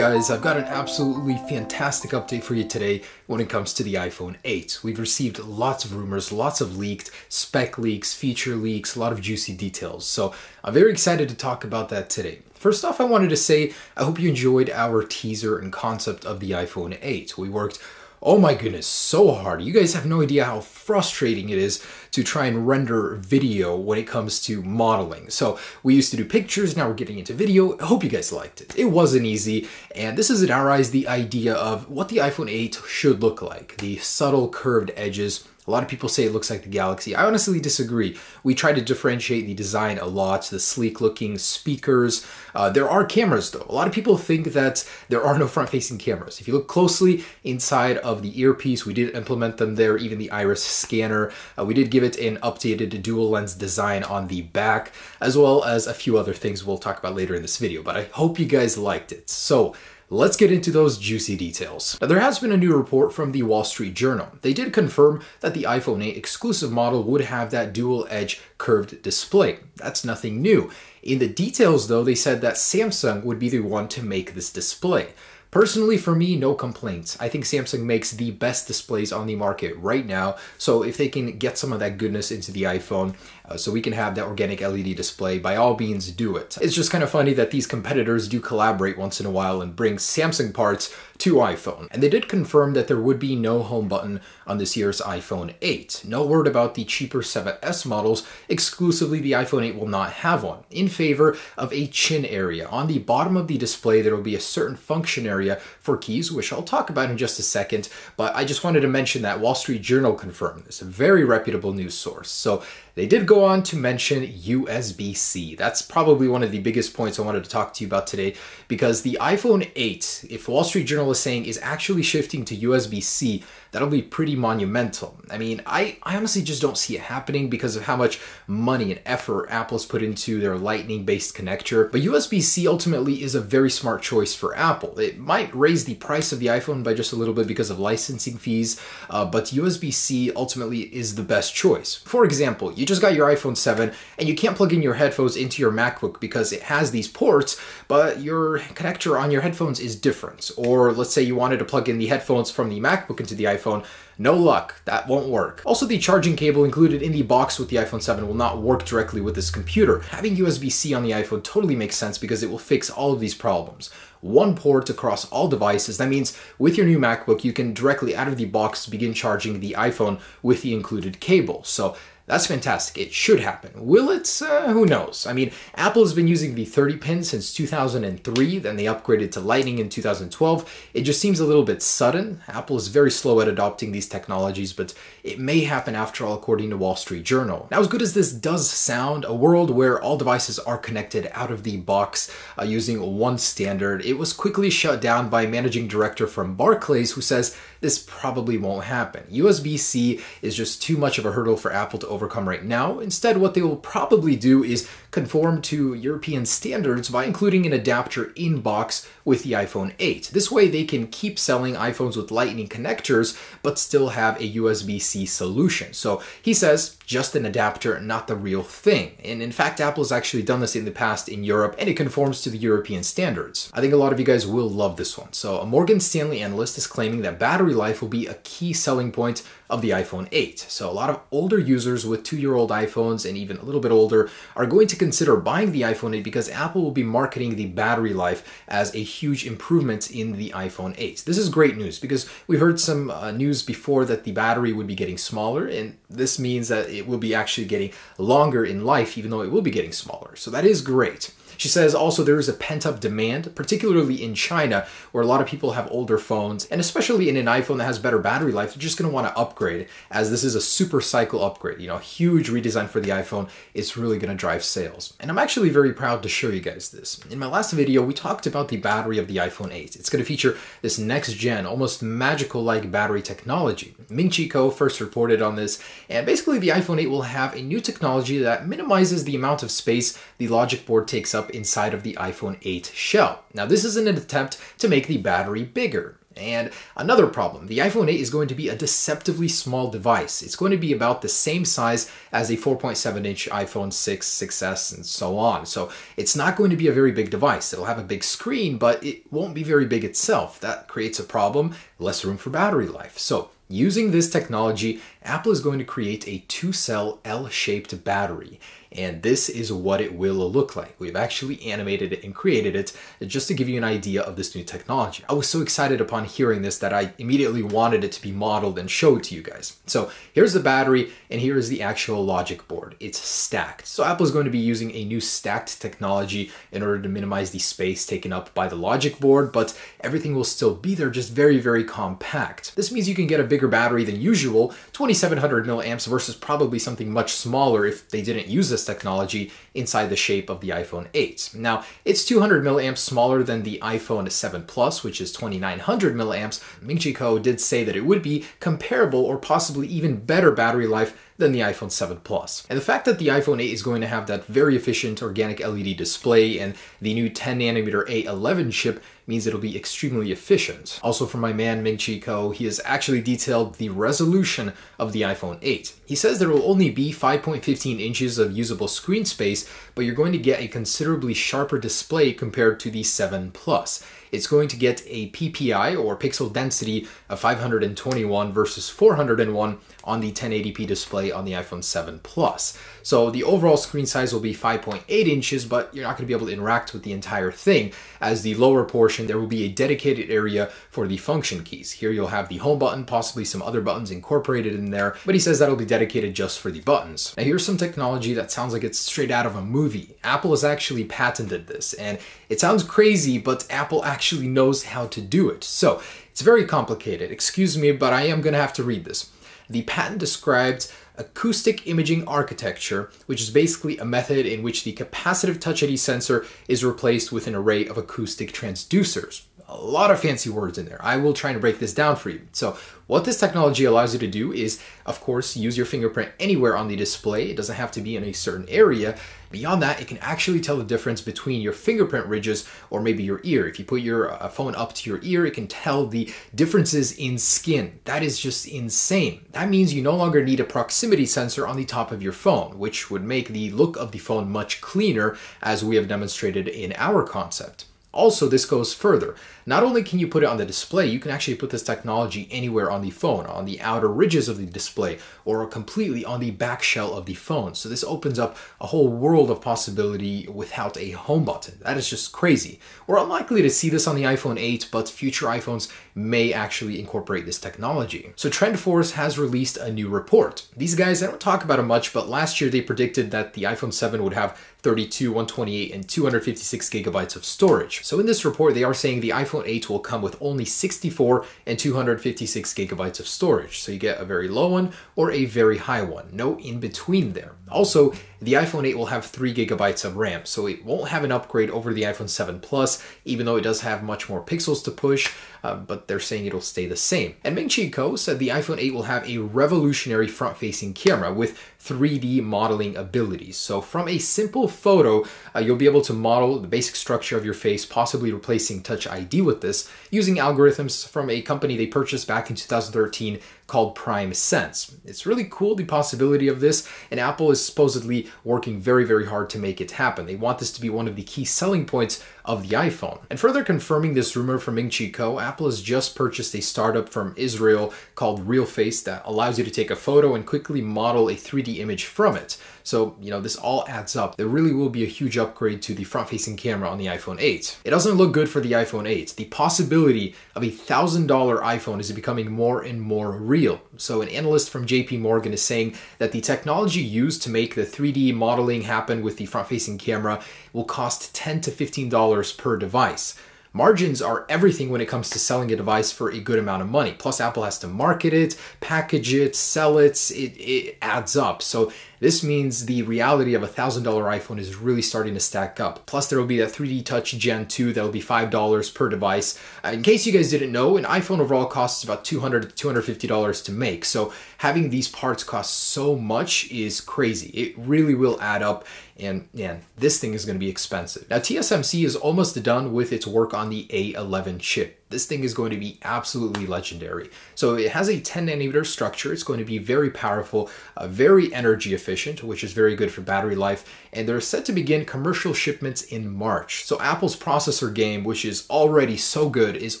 guys, I've got an absolutely fantastic update for you today when it comes to the iPhone 8. We've received lots of rumors, lots of leaked spec leaks, feature leaks, a lot of juicy details. So I'm very excited to talk about that today. First off, I wanted to say I hope you enjoyed our teaser and concept of the iPhone 8. We worked, oh my goodness, so hard. You guys have no idea how frustrating it is to try and render video when it comes to modeling. So we used to do pictures, now we're getting into video. I hope you guys liked it. It wasn't easy, and this is in our eyes the idea of what the iPhone 8 should look like. The subtle curved edges. A lot of people say it looks like the Galaxy. I honestly disagree. We try to differentiate the design a lot, the sleek looking speakers. There are cameras though. A lot of people think that there are no front-facing cameras. If you look closely inside of the earpiece, we did implement them there, even the iris scanner. We did give it an updated dual lens design on the back, as well as a few other things we'll talk about later in this video, but I hope you guys liked it. So let's get into those juicy details. Now, there has been a new report from the Wall Street Journal. They did confirm that the iPhone 8 exclusive model would have that dual edge curved display. That's nothing new. In the details though, they said that Samsung would be the one to make this display. Personally, for me, no complaints. I think Samsung makes the best displays on the market right now. So if they can get some of that goodness into the iPhone, so we can have that organic LED display, by all means do it. It's just kind of funny that these competitors do collaborate once in a while and bring Samsung parts to iPhone. And they did confirm that there would be no home button on this year's iPhone 8. No word about the cheaper 7S models. Exclusively, the iPhone 8 will not have one, in favor of a chin area. On the bottom of the display, there will be a certain function area for keys, which I'll talk about in just a second, but I just wanted to mention that Wall Street Journal confirmed this, a very reputable news source. So they did go on to mention USB-C. That's probably one of the biggest points I wanted to talk to you about today, because the iPhone 8, if Wall Street Journal is saying, is actually shifting to USB-C, that'll be pretty monumental. I mean, I honestly just don't see it happening because of how much money and effort Apple's put into their Lightning-based connector. But USB-C ultimately is a very smart choice for Apple. It might raise the price of the iPhone by just a little bit because of licensing fees, but USB-C ultimately is the best choice. For example, you just got your iPhone 7 and you can't plug in your headphones into your MacBook because it has these ports, but your connector on your headphones is different. Or let's say you wanted to plug in the headphones from the MacBook into the iPhone. No luck, that won't work. Also, the charging cable included in the box with the iPhone 7 will not work directly with this computer. Having USB-C on the iPhone totally makes sense because it will fix all of these problems. One port across all devices. That means with your new MacBook, you can directly out of the box begin charging the iPhone with the included cable. So that's fantastic. It should happen. Will it? Who knows? I mean, Apple has been using the 30-pin since 2003, then they upgraded to Lightning in 2012. It just seems a little bit sudden. Apple is very slow at adopting these technologies, but it may happen after all, according to Wall Street Journal. Now, as good as this does sound, a world where all devices are connected out of the box using one standard, it was quickly shut down by a managing director from Barclays who says this probably won't happen. USB-C is just too much of a hurdle for Apple to overcome right now. Instead, what they will probably do is conform to European standards by including an adapter in box with the iPhone 8. This way they can keep selling iPhones with Lightning connectors, but still have a USB-C solution. So he says, just an adapter, not the real thing. And in fact, Apple has actually done this in the past in Europe, and it conforms to the European standards. I think a lot of you guys will love this one. So a Morgan Stanley analyst is claiming that battery life will be a key selling point of the iPhone 8. So a lot of older users with 2-year-old iPhones and even a little bit older are going to consider buying the iPhone 8 because Apple will be marketing the battery life as a huge improvement in the iPhone 8. This is great news because we heard some news before that the battery would be getting smaller, and this means that it will be actually getting longer in life even though it will be getting smaller. So that is great. She says also there is a pent-up demand, particularly in China, where a lot of people have older phones, and especially in an iPhone that has better battery life, they're just going to want to upgrade, as this is a super cycle upgrade. You know, a huge redesign for the iPhone. It's really going to drive sales. And I'm actually very proud to show you guys this. In my last video, we talked about the battery of the iPhone 8. It's going to feature this next-gen, almost magical-like battery technology. Ming Chi Kuo first reported on this, and basically the iPhone 8 will have a new technology that minimizes the amount of space the logic board takes up inside of the iPhone 8 shell. Now, this is an attempt to make the battery bigger. And another problem, the iPhone 8 is going to be a deceptively small device. It's going to be about the same size as a 4.7-inch iPhone 6, 6S, and so on. So it's not going to be a very big device. It'll have a big screen, but it won't be very big itself. That creates a problem, less room for battery life. So using this technology, Apple is going to create a 2-cell L-shaped battery. And this is what it will look like. We've actually animated it and created it just to give you an idea of this new technology. I was so excited upon hearing this that I immediately wanted it to be modeled and showed to you guys. So here's the battery and here is the actual logic board. It's stacked. So Apple is going to be using a new stacked technology in order to minimize the space taken up by the logic board, but everything will still be there, just very, very compact. This means you can get a bigger battery than usual, 2700 milliamps versus probably something much smaller if they didn't use this technology inside the shape of the iPhone 8. Now, it's 200 milliamps smaller than the iPhone 7 Plus, which is 2900 milliamps. Ming-Chi Kuo did say that it would be comparable or possibly even better battery life than the iPhone 7 Plus. And the fact that the iPhone 8 is going to have that very efficient organic LED display and the new 10nm A11 chip means it'll be extremely efficient. Also from my man Ming-Chi Kuo, he has actually detailed the resolution of the iPhone 8. He says there will only be 5.15 inches of usable screen space, but you're going to get a considerably sharper display compared to the 7 Plus. It's going to get a PPI or pixel density of 521 versus 401 on the 1080p display on the iPhone 7 Plus. So the overall screen size will be 5.8 inches, but you're not going to be able to interact with the entire thing. As the lower portion, there will be a dedicated area for the function keys. Here you'll have the home button, possibly some other buttons incorporated in there, but he says that'll be dedicated just for the buttons. Now here's some technology that sounds like it's straight out of a movie. Apple has actually patented this, and it sounds crazy, but Apple actually knows how to do it. So it's very complicated. Excuse me, but I am going to have to read this. The patent describes acoustic imaging architecture, which is basically a method in which the capacitive Touch ID sensor is replaced with an array of acoustic transducers. A lot of fancy words in there. I will try to break this down for you. So what this technology allows you to do is, of course, use your fingerprint anywhere on the display. It doesn't have to be in a certain area. Beyond that, it can actually tell the difference between your fingerprint ridges or maybe your ear. If you put your phone up to your ear, it can tell the differences in skin. That is just insane. That means you no longer need a proximity sensor on the top of your phone, which would make the look of the phone much cleaner, as we have demonstrated in our concept. Also, this goes further. Not only can you put it on the display, you can actually put this technology anywhere on the phone, on the outer ridges of the display, or completely on the back shell of the phone. So this opens up a whole world of possibility without a home button. That is just crazy. We're unlikely to see this on the iPhone 8, but future iPhones may actually incorporate this technology. So TrendForce has released a new report. These guys, I don't talk about it much, but last year they predicted that the iPhone 7 would have 32, 128, and 256 gigabytes of storage. So in this report, they are saying the iPhone 8 will come with only 64 and 256 gigabytes of storage. So you get a very low one or a very high one, no in between there. Also, the iPhone 8 will have 3 gigabytes of RAM, so it won't have an upgrade over the iPhone 7 Plus, even though it does have much more pixels to push, but they're saying it'll stay the same. And Ming-Chi Kuo said the iPhone 8 will have a revolutionary front-facing camera with 3D modeling abilities. So from a simple photo, you'll be able to model the basic structure of your face, possibly replacing Touch ID with this, using algorithms from a company they purchased back in 2013 called Prime Sense. It's really cool, the possibility of this, and Apple is supposedly working very, very hard to make it happen. They want this to be one of the key selling points of the iPhone. And further confirming this rumor from Ming-Chi Kuo, Apple has just purchased a startup from Israel called RealFace that allows you to take a photo and quickly model a 3D image from it. So, this all adds up. There really will be a huge upgrade to the front-facing camera on the iPhone 8. It doesn't look good for the iPhone 8. The possibility of a $1,000 iPhone is becoming more and more real. So an analyst from JP Morgan is saying that the technology used to make the 3D modeling happen with the front-facing camera will cost $10 to $15 per device. Margins are everything when it comes to selling a device for a good amount of money. Plus, Apple has to market it, package it, sell it. It adds up. So this means the reality of a $1,000 iPhone is really starting to stack up. Plus, there will be that 3D Touch Gen 2 that will be $5 per device. In case you guys didn't know, an iPhone overall costs about $200 to $250 to make. So having these parts cost so much is crazy. It really will add up. And man, this thing is going to be expensive. Now, TSMC is almost done with its work on the A11 chip. this thing is going to be absolutely legendary. So it has a 10 nanometer structure. It's going to be very powerful, very energy efficient, which is very good for battery life. And they're set to begin commercial shipments in March. So Apple's processor game, which is already so good, is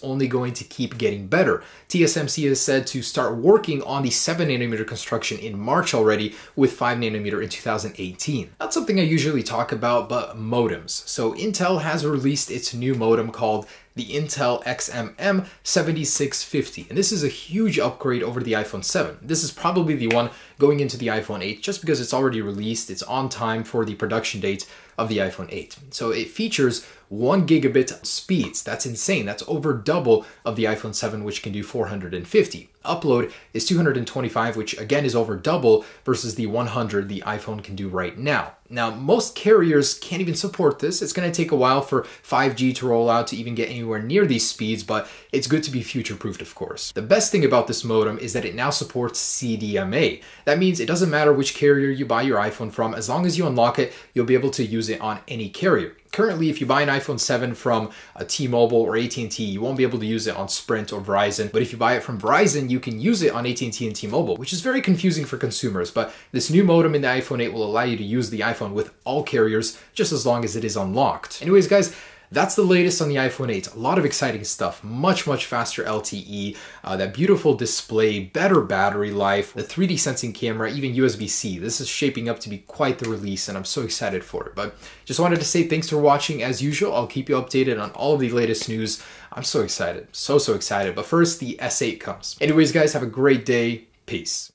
only going to keep getting better. TSMC is said to start working on the 7 nanometer construction in March already, with 5 nanometer in 2018. Not something I usually talk about, but modems. So Intel has released its new modem called the Intel XMM 7650. And this is a huge upgrade over the iPhone 7. This is probably the one going into the iPhone 8 just because it's already released. It's on time for the production date of the iPhone 8. So it features 1 gigabit speeds. That's insane. That's over double of the iPhone 7, which can do 450. Upload is 225, which again is over double versus the 100 the iPhone can do right now. Now, most carriers can't even support this. It's going to take a while for 5G to roll out to even get anywhere near these speeds, but it's good to be future-proofed, of course. The best thing about this modem is that it now supports CDMA. That means it doesn't matter which carrier you buy your iPhone from. As long as you unlock it, you'll be able to use it on any carrier. Currently, if you buy an iPhone 7 from T-Mobile or AT&T, you won't be able to use it on Sprint or Verizon. But if you buy it from Verizon, you can use it on AT&T and T-Mobile, which is very confusing for consumers. But this new modem in the iPhone 8 will allow you to use the iPhone with all carriers, just as long as it is unlocked. Anyways, guys, that's the latest on the iPhone 8. A lot of exciting stuff. Much faster LTE, that beautiful display, better battery life, the 3D sensing camera, even USB-C. This is shaping up to be quite the release, and I'm so excited for it. But just wanted to say thanks for watching. As usual, I'll keep you updated on all of the latest news. I'm so excited. So excited. But first, the S8 comes. Anyways, guys, have a great day. Peace.